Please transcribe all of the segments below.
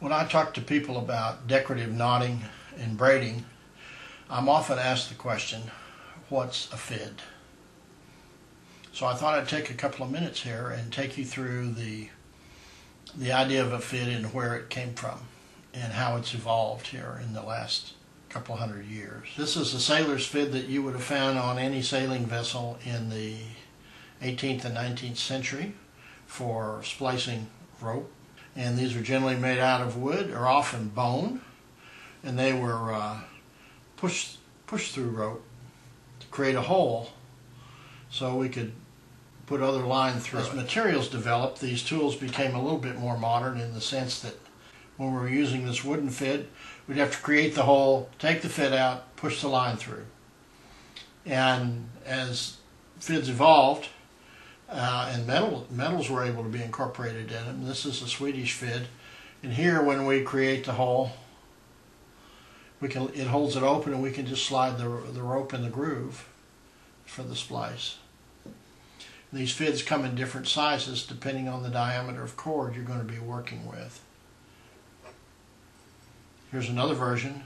When I talk to people about decorative knotting and braiding, I'm often asked the question, what's a fid? So I thought I'd take a couple of minutes here and take you through the idea of a fid and where it came from and how it's evolved here in the last couple hundred years. This is a sailor's fid that you would have found on any sailing vessel in the 18th and 19th century for splicing rope. And these are generally made out of wood or often bone, and they were pushed through rope to create a hole so we could put other line through. As materials developed, these tools became a little bit more modern in the sense that when we were using this wooden fid, we'd have to create the hole, take the fid out, push the line through. And as fids evolved, and metals were able to be incorporated in them. This is a Swedish fid, and here when we create the hole, it holds it open, and we can just slide the rope in the groove for the splice. These fids come in different sizes depending on the diameter of cord you're going to be working with. Here's another version.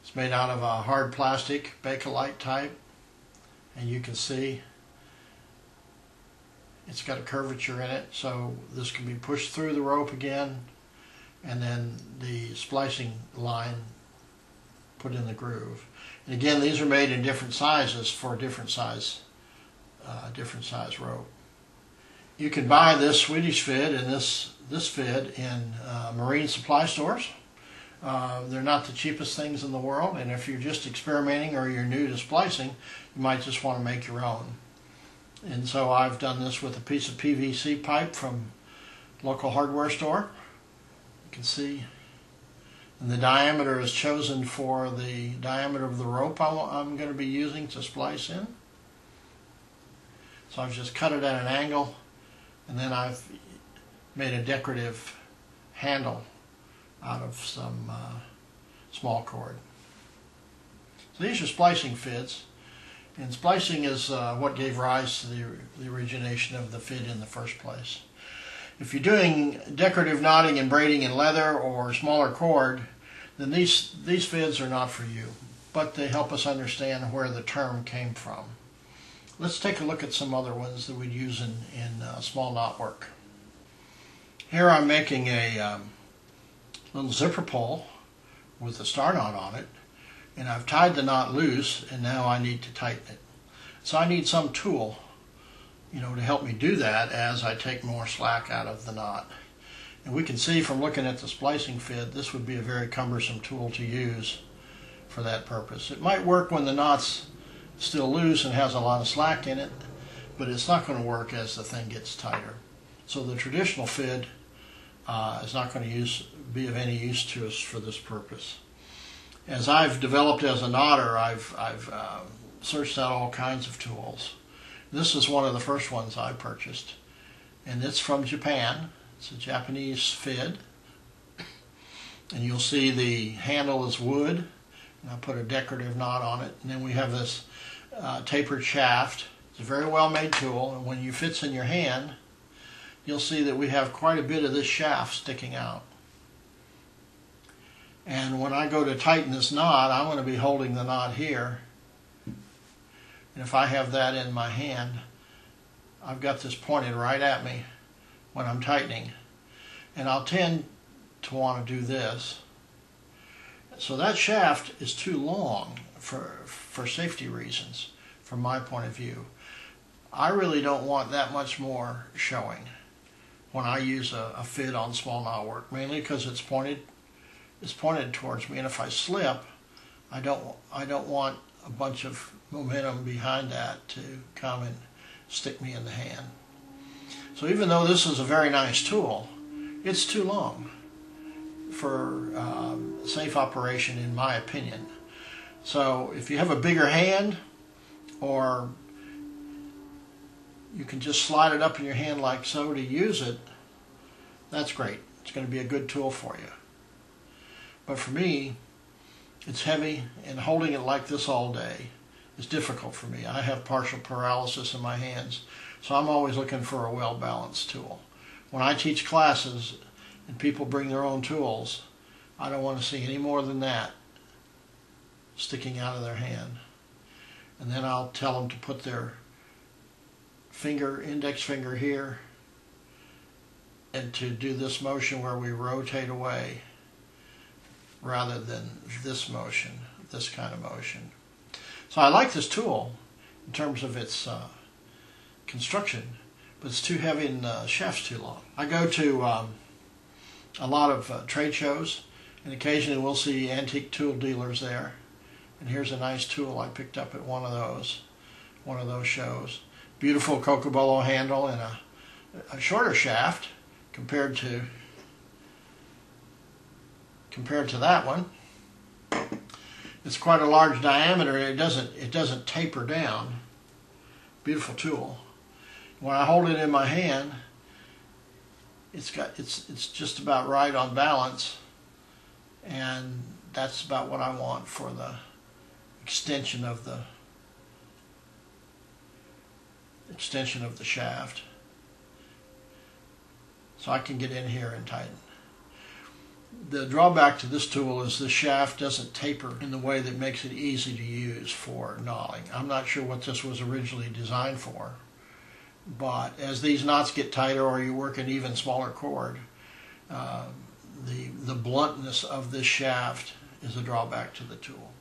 It's made out of a hard plastic, Bakelite type, and you can see it's got a curvature in it, so this can be pushed through the rope again, and then the splicing line put in the groove. And again, these are made in different sizes for different size rope. You can buy this Swedish fid and this fid in marine supply stores. They're not the cheapest things in the world, and if you're just experimenting or you're new to splicing, you might just want to make your own. And so I've done this with a piece of PVC pipe from a local hardware store. You can see, and the diameter is chosen for the diameter of the rope I'm going to be using to splice in. So I've just cut it at an angle, and then I've made a decorative handle out of some small cord. So these are splicing fids. And splicing is what gave rise to the origination of the fid in the first place. If you're doing decorative knotting and braiding in leather or smaller cord, then these fids are not for you, but they help us understand where the term came from. Let's take a look at some other ones that we'd use in small knot work. Here I'm making a little zipper pull with a star knot on it. And I've tied the knot loose, and now I need to tighten it. So I need some tool, to help me do that as I take more slack out of the knot. And we can see from looking at the splicing fid, this would be a very cumbersome tool to use for that purpose. It might work when the knot's still loose and has a lot of slack in it, but it's not going to work as the thing gets tighter. So the traditional fid is not going to be of any use to us for this purpose. As I've developed as a knotter, I've searched out all kinds of tools. This is one of the first ones I purchased, and it's from Japan. It's a Japanese fid, and you'll see the handle is wood, and I put a decorative knot on it, and then we have this tapered shaft. It's a very well made tool, and when it fits in your hand, you'll see that we have quite a bit of this shaft sticking out. And when I go to tighten this knot, I'm going to be holding the knot here. And if I have that in my hand, I've got this pointed right at me when I'm tightening. And I'll tend to want to do this. So that shaft is too long for safety reasons, from my point of view. I really don't want that much more showing when I use a fid on small knot work, mainly because it's pointed towards me, and if I slip, I don't want a bunch of momentum behind that to come and stick me in the hand. So even though this is a very nice tool, it's too long for safe operation, in my opinion. So if you have a bigger hand, or you can just slide it up in your hand like so to use it, that's great. It's going to be a good tool for you. But for me, it's heavy, and holding it like this all day is difficult for me. I have partial paralysis in my hands, so I'm always looking for a well-balanced tool. When I teach classes, and people bring their own tools, I don't want to see any more than that sticking out of their hand. And then I'll tell them to put their index finger here, and to do this motion where we rotate away rather than this motion, this kind of motion. So I like this tool in terms of its construction, but it's too heavy and the shaft's too long. I go to a lot of trade shows, and occasionally we'll see antique tool dealers there. And here's a nice tool I picked up at one of those shows. Beautiful Cocobolo handle and a shorter shaft compared to that one. It's quite a large diameter, and it doesn't taper down. Beautiful tool. When I hold it in my hand, it's just about right on balance, and that's about what I want for the extension of the shaft. So I can get in here and tighten. The drawback to this tool is the shaft doesn't taper in the way that makes it easy to use for knotting. I'm not sure what this was originally designed for, but as these knots get tighter or you work an even smaller cord, the bluntness of this shaft is a drawback to the tool.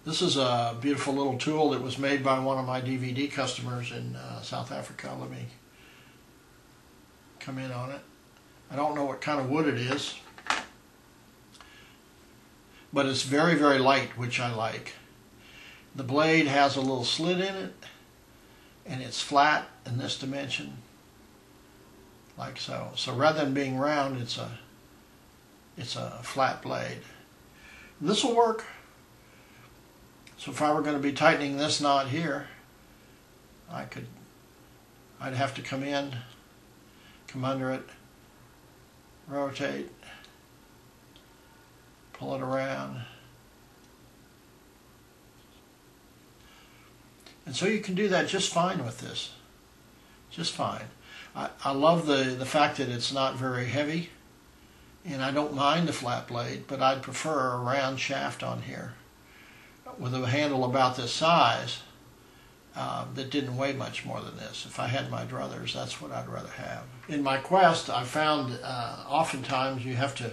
This is a beautiful little tool that was made by one of my DVD customers in South Africa. Let me come in on it. I don't know what kind of wood it is, but it's very, very light, which I like. The blade has a little slit in it, and it's flat in this dimension, like so. So rather than being round, it's a flat blade. This will work. So if I were going to be tightening this knot here, I'd have to come in, come under it, rotate, pull it around. And so you can do that just fine with this. Just fine. I love the fact that it's not very heavy, and I don't mind the flat blade, but I'd prefer a round shaft on here with a handle about this size that didn't weigh much more than this. If I had my druthers, that's what I'd rather have. In my quest, I found oftentimes you have to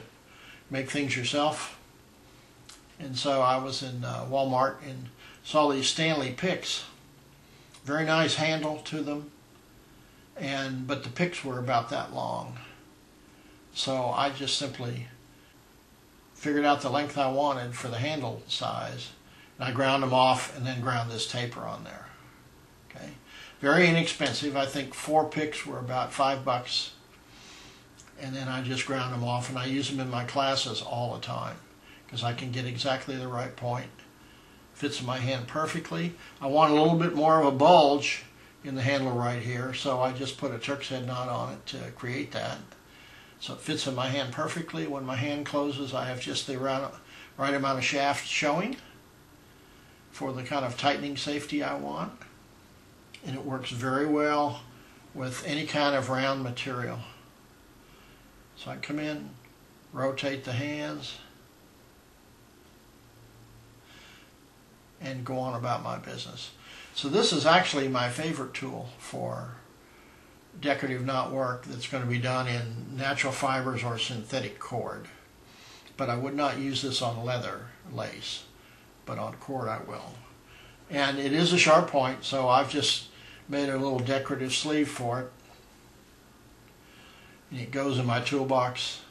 make things yourself. And so I was in Walmart and saw these Stanley picks. Very nice handle to them, but the picks were about that long. So I just simply figured out the length I wanted for the handle size, and I ground them off and then ground this taper on there. Okay, very inexpensive. I think 4 picks were about $5, and then I just ground them off, and I use them in my classes all the time because I can get exactly the right point. Fits in my hand perfectly. I want a little bit more of a bulge in the handle right here, so I just put a Turk's head knot on it to create that. So it fits in my hand perfectly. When my hand closes, I have just the right amount of shaft showing for the kind of tightening safety I want. And it works very well with any kind of round material. So I come in, rotate the hands, and go on about my business. So this is actually my favorite tool for decorative knot work that's going to be done in natural fibers or synthetic cord. But I would not use this on leather lace, but on cord I will. And it is a sharp point, so I've just made a little decorative sleeve for it. And it goes in my toolbox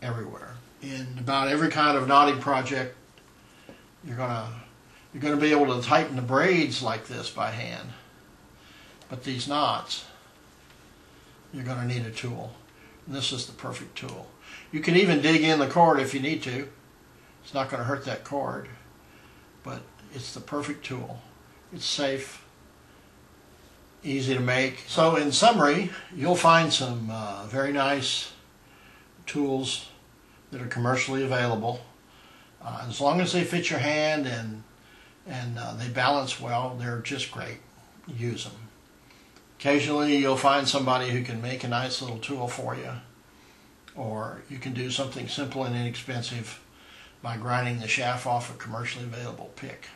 everywhere. In about every kind of knotting project, you're going to be able to tighten the braids like this by hand. But these knots, you're going to need a tool. And this is the perfect tool. You can even dig in the cord if you need to. It's not going to hurt that cord. But it's the perfect tool. It's safe, easy to make. So in summary, you'll find some very nice tools that are commercially available. As long as they fit your hand and they balance well, they're just great. Use them. Occasionally you'll find somebody who can make a nice little tool for you, Or you can do something simple and inexpensive by grinding the shaft off a commercially available pick.